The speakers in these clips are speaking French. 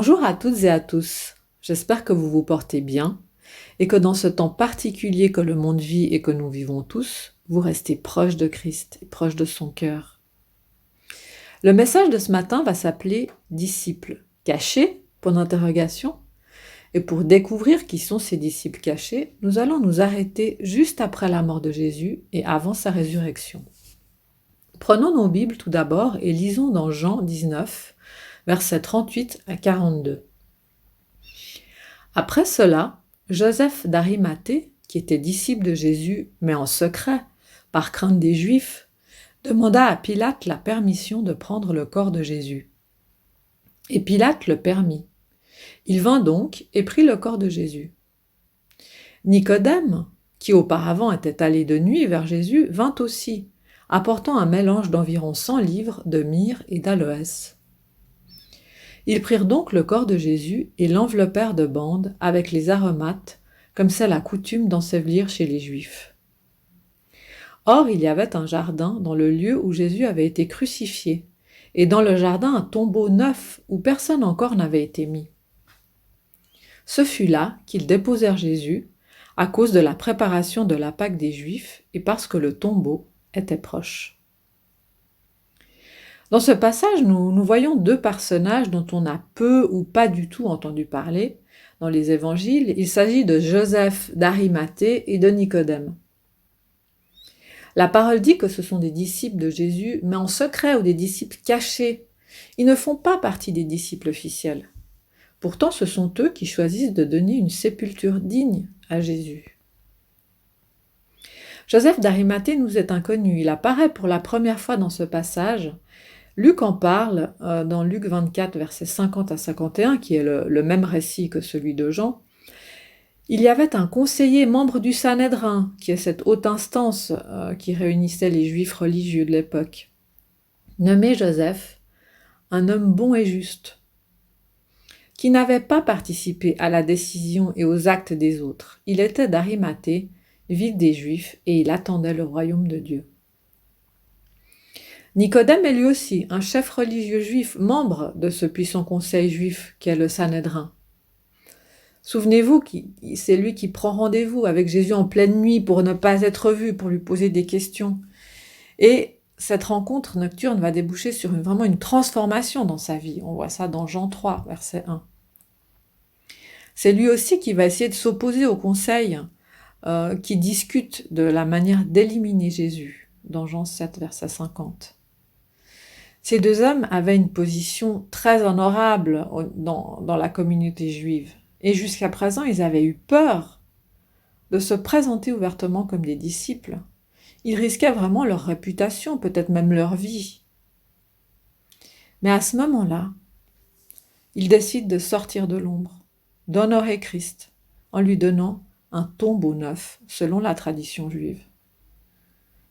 Bonjour à toutes et à tous, j'espère que vous vous portez bien et que dans ce temps particulier que le monde vit et que nous vivons tous, vous restez proche de Christ et proche de son cœur. Le message de ce matin va s'appeler « Disciples cachés ?» point d'interrogation. Et pour découvrir qui sont ces disciples cachés, nous allons nous arrêter juste après la mort de Jésus et avant sa résurrection. Prenons nos Bibles tout d'abord et lisons dans Jean 19, versets 38 à 42. Après cela, Joseph d'Arimathée, qui était disciple de Jésus, mais en secret, par crainte des Juifs, demanda à Pilate la permission de prendre le corps de Jésus. Et Pilate le permit. Il vint donc et prit le corps de Jésus. Nicodème, qui auparavant était allé de nuit vers Jésus, vint aussi, apportant un mélange d'environ 100 livres de myrrhe et d'aloès. Ils prirent donc le corps de Jésus et l'enveloppèrent de bandes avec les aromates, comme c'est la coutume d'ensevelir chez les Juifs. Or, il y avait un jardin dans le lieu où Jésus avait été crucifié, et dans le jardin un tombeau neuf où personne encore n'avait été mis. Ce fut là qu'ils déposèrent Jésus, à cause de la préparation de la Pâque des Juifs et parce que le tombeau était proche. Dans ce passage, nous voyons deux personnages dont on a peu ou pas du tout entendu parler dans les évangiles. Il s'agit de Joseph d'Arimathée et de Nicodème. La parole dit que ce sont des disciples de Jésus, mais en secret ou des disciples cachés. Ils ne font pas partie des disciples officiels. Pourtant, ce sont eux qui choisissent de donner une sépulture digne à Jésus. Joseph d'Arimathée nous est inconnu. Il apparaît pour la première fois dans ce passage. Luc en parle dans Luc 24, versets 50 à 51, qui est le même récit que celui de Jean. Il y avait un conseiller membre du Sanhédrin, qui est cette haute instance qui réunissait les Juifs religieux de l'époque, nommé Joseph, un homme bon et juste, qui n'avait pas participé à la décision et aux actes des autres. Il était d'Arimathée, ville des Juifs, et il attendait le royaume de Dieu. Nicodème est lui aussi un chef religieux juif, membre de ce puissant conseil juif qu'est le Sanhédrin. Souvenez-vous, c'est lui qui prend rendez-vous avec Jésus en pleine nuit pour ne pas être vu, pour lui poser des questions. Et cette rencontre nocturne va déboucher sur vraiment une transformation dans sa vie. On voit ça dans Jean 3, verset 1. C'est lui aussi qui va essayer de s'opposer au conseil qui discute de la manière d'éliminer Jésus, dans Jean 7, verset 50. Ces deux hommes avaient une position très honorable dans la communauté juive. Et jusqu'à présent, ils avaient eu peur de se présenter ouvertement comme des disciples. Ils risquaient vraiment leur réputation, peut-être même leur vie. Mais à ce moment-là, ils décident de sortir de l'ombre, d'honorer Christ, en lui donnant un tombeau neuf, selon la tradition juive.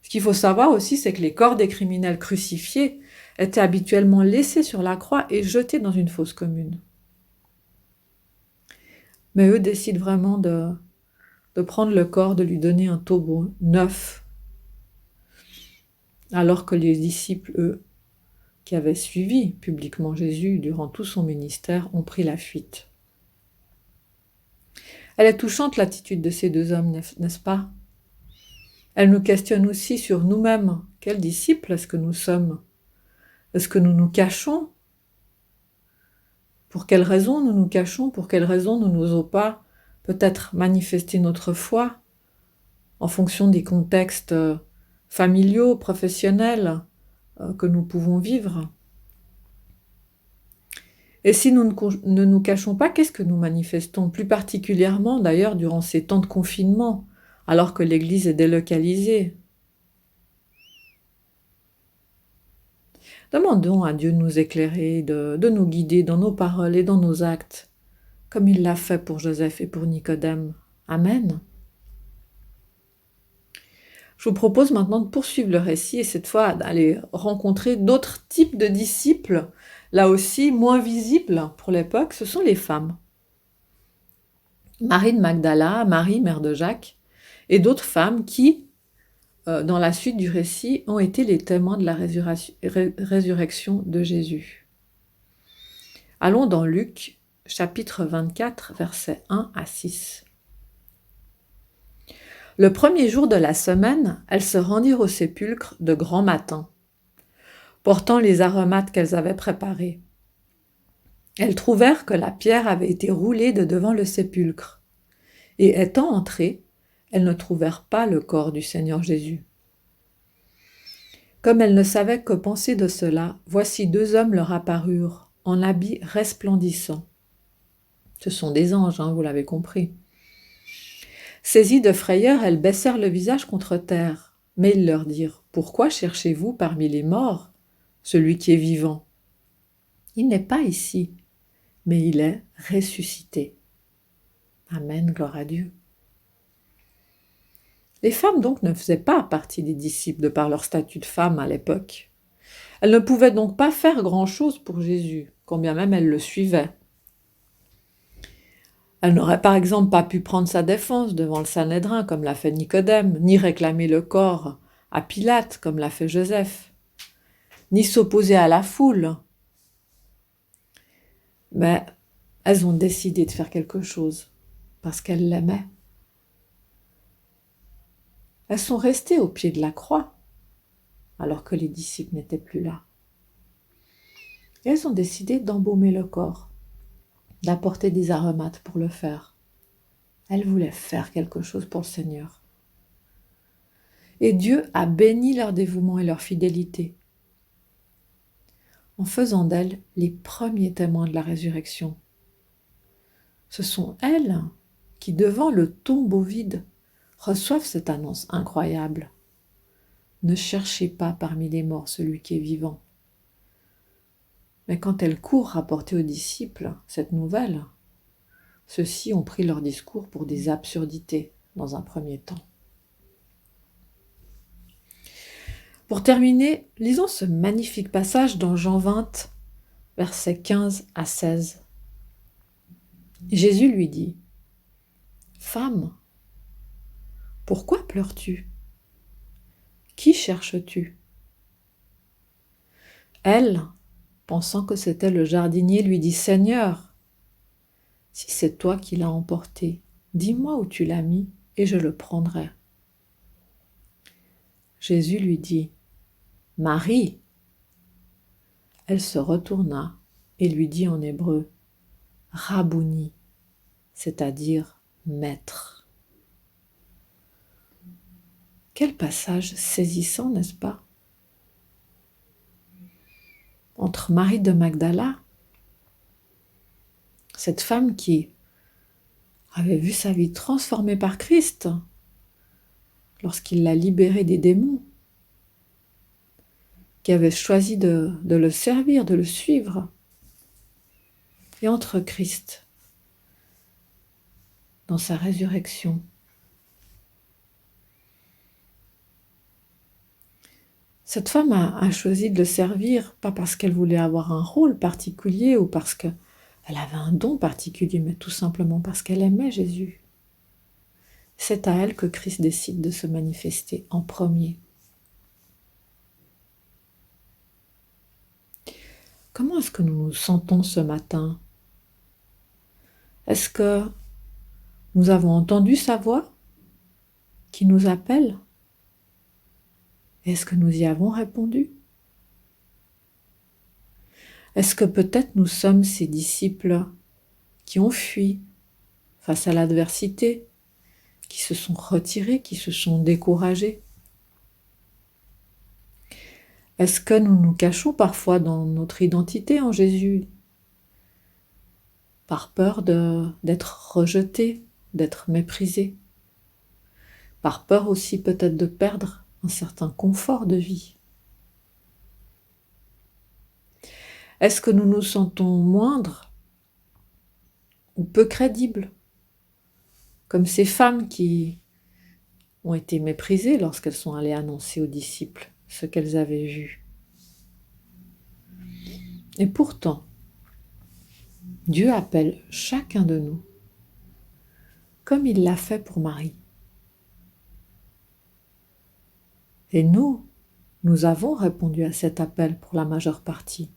Ce qu'il faut savoir aussi, c'est que les corps des criminels crucifiés étaient habituellement laissés sur la croix et jetés dans une fosse commune. Mais eux décident vraiment de prendre le corps, de lui donner un tombeau neuf, alors que les disciples, eux, qui avaient suivi publiquement Jésus durant tout son ministère, ont pris la fuite. Elle est touchante l'attitude de ces deux hommes, n'est-ce pas ? Elle nous questionne aussi sur nous-mêmes. Quels disciples est-ce que nous sommes ? Est-ce que nous nous cachons ? Pour quelles raisons nous nous cachons ? Pour quelles raisons nous n'osons pas peut-être manifester notre foi en fonction des contextes familiaux, professionnels que nous pouvons vivre ? Et si nous ne nous cachons pas, qu'est-ce que nous manifestons ? Plus particulièrement d'ailleurs durant ces temps de confinement, alors que l'Église est délocalisée. Demandons à Dieu de nous éclairer, de nous guider dans nos paroles et dans nos actes, comme il l'a fait pour Joseph et pour Nicodème. Amen. Je vous propose maintenant de poursuivre le récit et cette fois d'aller rencontrer d'autres types de disciples, là aussi moins visibles pour l'époque, ce sont les femmes. Marie de Magdala, Marie, mère de Jacques, et d'autres femmes qui, dans la suite du récit, ont été les témoins de la résurrection de Jésus. Allons dans Luc chapitre 24, versets 1 à 6. Le premier jour de la semaine, elles se rendirent au sépulcre de grand matin, portant les aromates qu'elles avaient préparés. Elles trouvèrent que la pierre avait été roulée de devant le sépulcre, et étant entrées, elles ne trouvèrent pas le corps du Seigneur Jésus. Comme elles ne savaient que penser de cela, voici 2 hommes leur apparurent, en habits resplendissants. Ce sont des anges, vous l'avez compris. Saisies de frayeur, elles baissèrent le visage contre terre. Mais ils leur dirent, « Pourquoi cherchez-vous parmi les morts celui qui est vivant? Il n'est pas ici, mais il est ressuscité. » Amen, gloire à Dieu. Les femmes donc ne faisaient pas partie des disciples de par leur statut de femme à l'époque. Elles ne pouvaient donc pas faire grand-chose pour Jésus, quand bien même elles le suivaient. Elle n'aurait par exemple pas pu prendre sa défense devant le Sanhédrin comme l'a fait Nicodème, ni réclamer le corps à Pilate comme l'a fait Joseph, ni s'opposer à la foule. Mais elles ont décidé de faire quelque chose parce qu'elles l'aimaient. Elles sont restées au pied de la croix alors que les disciples n'étaient plus là. Et elles ont décidé d'embaumer le corps, d'apporter des aromates pour le faire. Elles voulaient faire quelque chose pour le Seigneur. Et Dieu a béni leur dévouement et leur fidélité, en faisant d'elles les premiers témoins de la résurrection. Ce sont elles qui, devant le tombeau vide, reçoivent cette annonce incroyable. Ne cherchez pas parmi les morts celui qui est vivant. Mais quand elles courent rapporter aux disciples cette nouvelle, ceux-ci ont pris leur discours pour des absurdités dans un premier temps. Pour terminer, lisons ce magnifique passage dans Jean 20, versets 15 à 16. Jésus lui dit, « Femme, pourquoi pleures-tu? Qui cherches-tu » Elle, pensant que c'était le jardinier, lui dit, « Seigneur, si c'est toi qui l'as emporté, dis-moi où tu l'as mis et je le prendrai. » Jésus lui dit, « Marie !» Elle se retourna et lui dit en hébreu, « Rabouni », c'est-à-dire « maître ». Quel passage saisissant, n'est-ce pas? Entre Marie de Magdala, cette femme qui avait vu sa vie transformée par Christ lorsqu'il l'a libérée des démons, qui avait choisi de le servir, de le suivre, et entre Christ, dans sa résurrection. Cette femme a choisi de le servir, pas parce qu'elle voulait avoir un rôle particulier ou parce qu'elle avait un don particulier, mais tout simplement parce qu'elle aimait Jésus. C'est à elle que Christ décide de se manifester en premier. Comment est-ce que nous nous sentons ce matin? Est-ce que nous avons entendu sa voix qui nous appelle? Est-ce que nous y avons répondu? Est-ce que peut-être nous sommes ces disciples qui ont fui face à l'adversité, qui se sont retirés, qui se sont découragés? Est-ce que nous nous cachons parfois dans notre identité en Jésus, par peur d'être rejetés, d'être méprisés, par peur aussi peut-être de perdre un certain confort de vie? Est-ce que nous nous sentons moindres ou peu crédibles, comme ces femmes qui ont été méprisées lorsqu'elles sont allées annoncer aux disciples ce qu'elles avaient vu? Et pourtant, Dieu appelle chacun de nous, comme il l'a fait pour Marie. Et nous avons répondu à cet appel pour la majeure partie.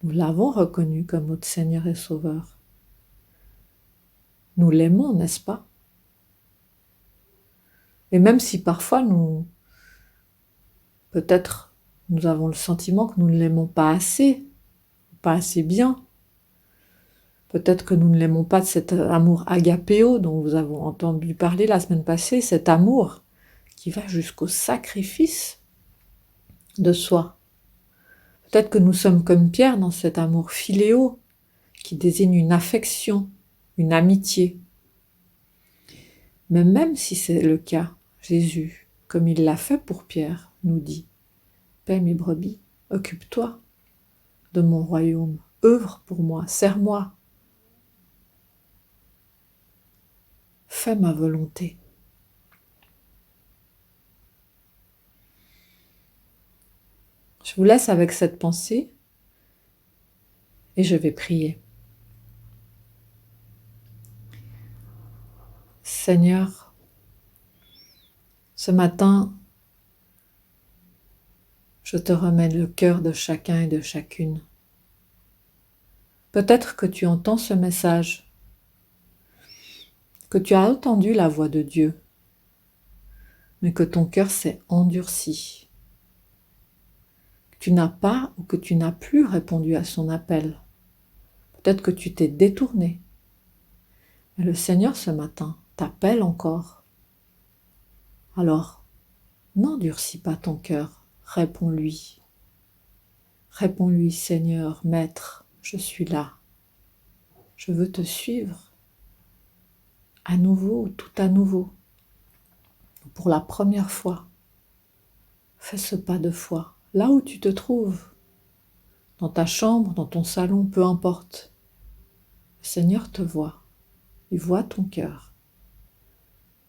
Nous l'avons reconnu comme notre Seigneur et Sauveur. Nous l'aimons, n'est-ce pas? Et même si parfois peut-être nous avons le sentiment que nous ne l'aimons pas assez bien, peut-être que nous ne l'aimons pas de cet amour agapéo dont vous avez entendu parler la semaine passée, cet amour qui va jusqu'au sacrifice de soi. Peut-être que nous sommes comme Pierre dans cet amour philéo qui désigne une affection, une amitié. Mais même si c'est le cas, Jésus, comme il l'a fait pour Pierre, nous dit « Paix mes brebis, occupe-toi de mon royaume, œuvre pour moi, sers-moi, fais ma volonté. » Je vous laisse avec cette pensée et je vais prier. Seigneur, ce matin, je te remets le cœur de chacun et de chacune. Peut-être que tu entends ce message, que tu as entendu la voix de Dieu, mais que ton cœur s'est endurci, que tu n'as pas ou que tu n'as plus répondu à son appel. Peut-être que tu t'es détourné. Mais le Seigneur ce matin t'appelle encore. Alors, n'endurcis pas ton cœur, réponds-lui. Réponds-lui, Seigneur, Maître, je suis là. Je veux te suivre. À nouveau ou tout à nouveau. Pour la première fois, fais ce pas de foi, là où tu te trouves, dans ta chambre, dans ton salon, peu importe. Le Seigneur te voit, il voit ton cœur.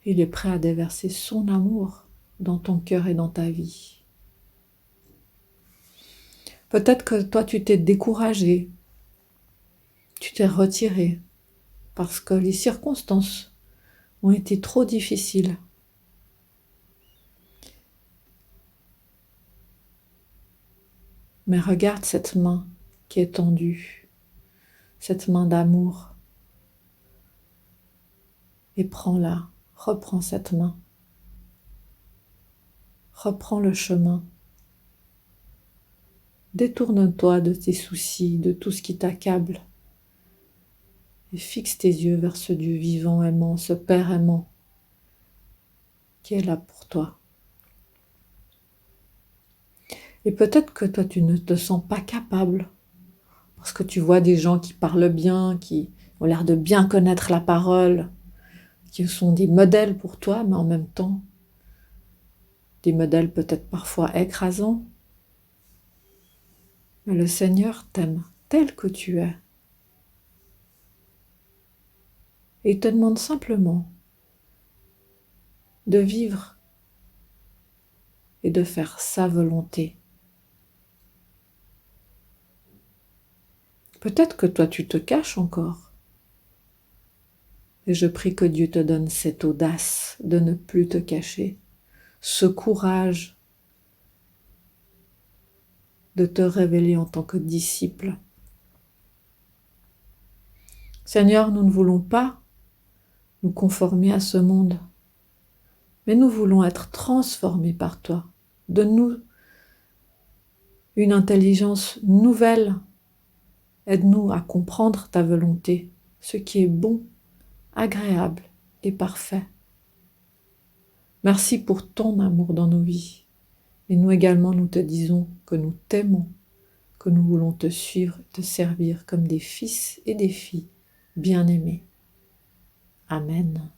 Il est prêt à déverser son amour dans ton cœur et dans ta vie. Peut-être que toi tu t'es découragé, tu t'es retiré, parce que les circonstances ont été trop difficiles. Mais regarde cette main qui est tendue, cette main d'amour, et prends-la, reprends cette main, reprends le chemin. Détourne-toi de tes soucis, de tout ce qui t'accable, et fixe tes yeux vers ce Dieu vivant, aimant, ce Père aimant, qui est là pour toi. Et peut-être que toi, tu ne te sens pas capable, parce que tu vois des gens qui parlent bien, qui ont l'air de bien connaître la parole, qui sont des modèles pour toi, mais en même temps, des modèles peut-être parfois écrasants. Mais le Seigneur t'aime tel que tu es. Et il te demande simplement de vivre et de faire sa volonté. Peut-être que toi tu te caches encore. Et je prie que Dieu te donne cette audace de ne plus te cacher, ce courage de te révéler en tant que disciple. Seigneur, nous ne voulons pas nous conformer à ce monde, mais nous voulons être transformés par toi. Donne-nous une intelligence nouvelle. Aide-nous à comprendre ta volonté, ce qui est bon, agréable et parfait. Merci pour ton amour dans nos vies. Et nous également, nous te disons que nous t'aimons, que nous voulons te suivre, te servir comme des fils et des filles bien-aimés. Amen.